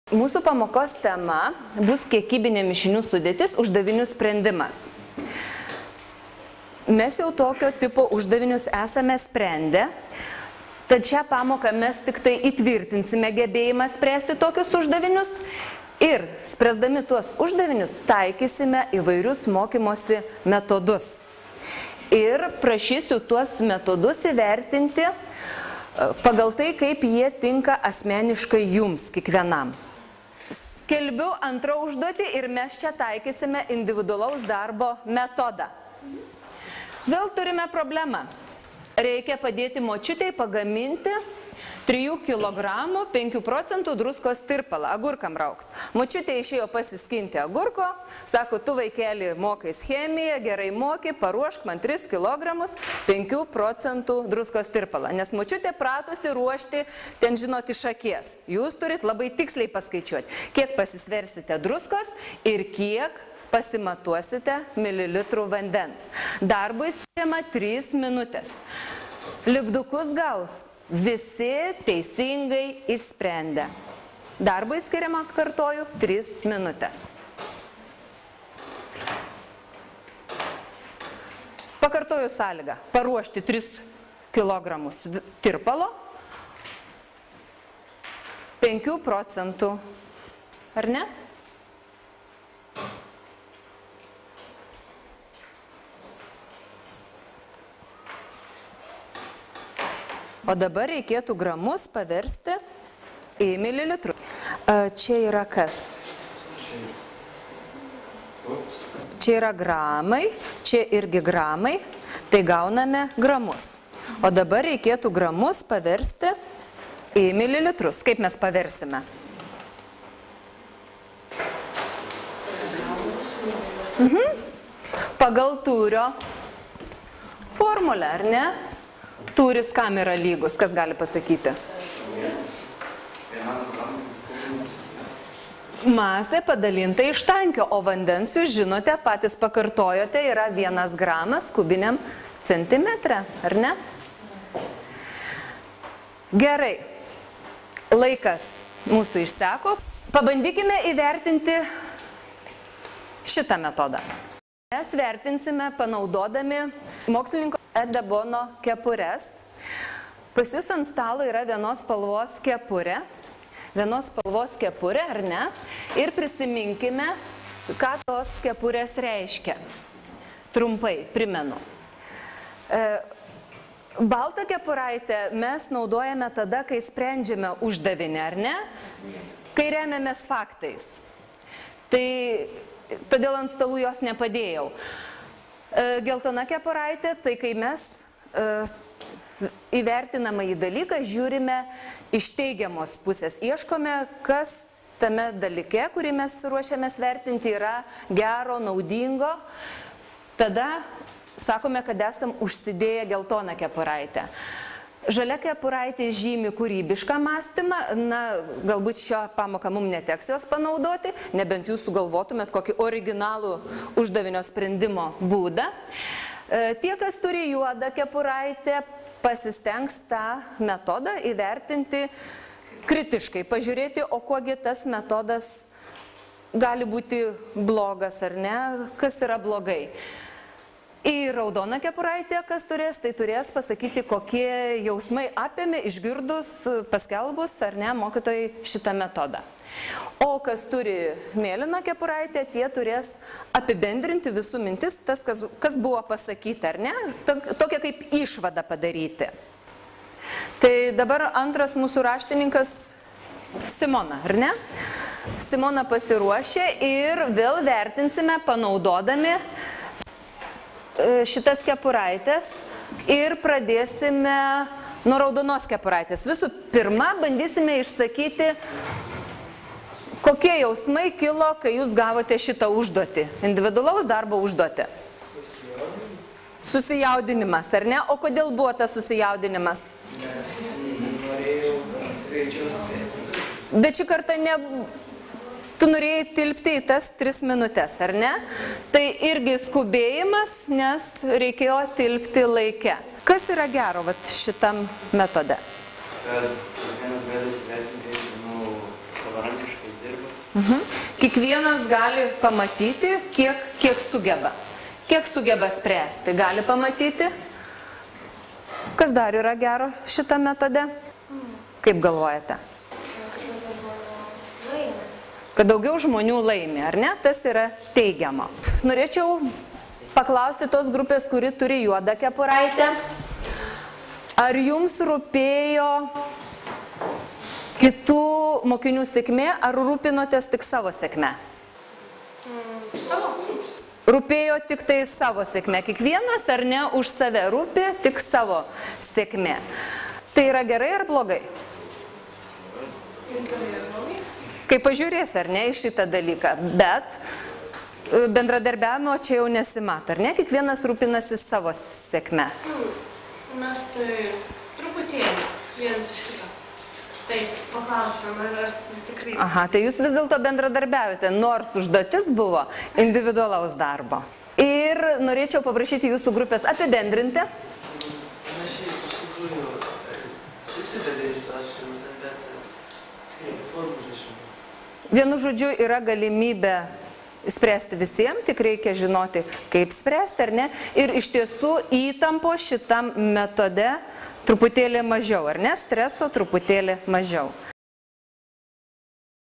Mūsų pamokos tema bus kiekybinė mišinių sudėtis, uždavinių sprendimas. Mes jau tokio tipo uždavinius esame sprendę, tad šią pamoką mes tik tai įtvirtinsime gebėjimą spręsti tokius uždavinius ir, spręsdami tuos uždavinius, taikysime įvairius mokymosi metodus. Ir prašysiu tuos metodus įvertinti pagal tai, kaip jie tinka asmeniškai jums, kiekvienam. Skelbiu antrą užduotį ir mes čia taikysime individualaus darbo metodą. Vėl turime problemą. Reikia padėti močiutei pagaminti 3 kg 5% druskos tirpalą, agurkam raukt. Močiutė išėjo pasiskinti agurko, sako, tu vaikeli mokais chemiją, gerai moki, paruošk man 3 kg 5% druskos tirpalą. Nes močiutė pratusi ruošti, ten žinot, iš akies. Jūs turit labai tiksliai paskaičiuoti, kiek pasisversite druskos ir kiek pasimatuosite mililitrų vandens. Darbui skiriama 3 minutės. Lipdukus gaus visi teisingai išsprendę. Darbui skiriama, kartoju, 3 minutės. Pakartoju sąlygą. Paruošti 3 kg tirpalo 5%. Ar ne? O dabar reikėtų gramus paversti į mililitrų. Čia yra kas? Čia yra gramai, čia irgi gramai, tai gauname gramus. O dabar reikėtų gramus paversti į mililitrus. Kaip mes paversime? Pagal tūrio formulę, ar ne? Tūris kam yra lygus? Kas gali pasakyti? Masė padalinta iš tankio, o vandens, jūs žinote, patys pakartojote, yra 1 gramas kubiniam centimetre, ar ne? Gerai. Laikas mūsų išseko. Pabandykime įvertinti šitą metodą. Mes vertinsime panaudodami mokslininko De Bono kepures. Pas jūs ant stalo yra vienos spalvos kepurė. Vienos spalvos kepurė, ar ne? Ir prisiminkime, ką tos kepurės reiškia. Trumpai primenu. Baltą kepuraitę mes naudojame tada, kai sprendžiame uždavinį, ar ne? Kai remiamės faktais. Tai todėl ant stalų jos nepadėjau. Geltona kepuraitė, tai kai mes įvertinamą į dalyką žiūrime iš teigiamos pusės. Ieškome, kas tame dalyke, kurį mes ruošiamės vertinti, yra gero, naudingo. Tada sakome, kad esam užsidėję geltoną kepuraitę. Žalia kepuraitė žymi kūrybišką mąstymą, na, galbūt šią pamoką mums neteks jos panaudoti, nebent jūs sugalvotumėt kokį originalų uždavinio sprendimo būdą. Tie, kas turi juodą kepuraitę, pasistengs tą metodą įvertinti kritiškai, pažiūrėti, o kuogi tas metodas gali būti blogas ar ne, kas yra blogai. Į raudoną kepuraitę, kas turės, tai turės pasakyti, kokie jausmai apėmė išgirdus, paskelbus ar ne mokytojai šitą metodą. O kas turi mėlyną kepuraitę, tie turės apibendrinti visų mintis, tas, kas buvo pasakyti, ar ne, tokia kaip išvada padaryti. Tai dabar antras mūsų raštininkas Simona, ar ne? Simona pasiruošė ir vėl vertinsime panaudodami šitas kepuraitės ir pradėsime nuo raudonos kepuraitės. Visų pirma, bandysime išsakyti, kokie jausmai kilo, kai jūs gavote šitą užduotį, individualaus darbo užduotį. Susijaudinimas, ar ne? O kodėl buvo tas susijaudinimas? Nes norėjau greičiau spėti. Bet šį kartą ne... Tu norėjai tilpti į tas 3 minutės, ar ne? Tai irgi skubėjimas, nes reikėjo tilpti laike. Kas yra gero šitam metode? Kad kiekvienas gali įsivertinti savarankiškai dirba. Kiekvienas gali pamatyti, kiek sugeba. Kiek sugeba spręsti, gali pamatyti. Kas dar yra gero šitą metode? Kaip galvojate? Kad daugiau žmonių laimi, ar ne? Tas yra teigiama. Norėčiau paklausti tos grupės, kuri turi juodą kepuraitę. Ar jums rūpėjo kitų mokinių sėkmė, ar rūpinotės tik savo sėkme? Savo. Rūpėjo tik tai savo sėkmė. Kiekvienas ar ne už save rūpi tik savo sėkmė. Tai yra gerai ar blogai? Kaip pažiūrės ar ne į šitą dalyką, bet bendradarbiavimo čia jau nesimato, ar ne? Kiekvienas rūpinasi savo sėkme. Mes tai truputėlį vienas iš kito. Taip, paklausom, ar tikrai... Aha, tai jūs vis dėlto bendradarbiavote, nors užduotis buvo individualaus darbo. Ir norėčiau paprašyti jūsų grupės apibendrinti. Panašiai, iš tikrųjų, įsivedė ir sąšymus, bet formulė žinoma. Vienu žodžiu, yra galimybė spręsti visiems, tik reikia žinoti, kaip spręsti, ar ne? Ir iš tiesų įtampo šitam metode truputėlį mažiau, ar ne? Streso truputėlį mažiau.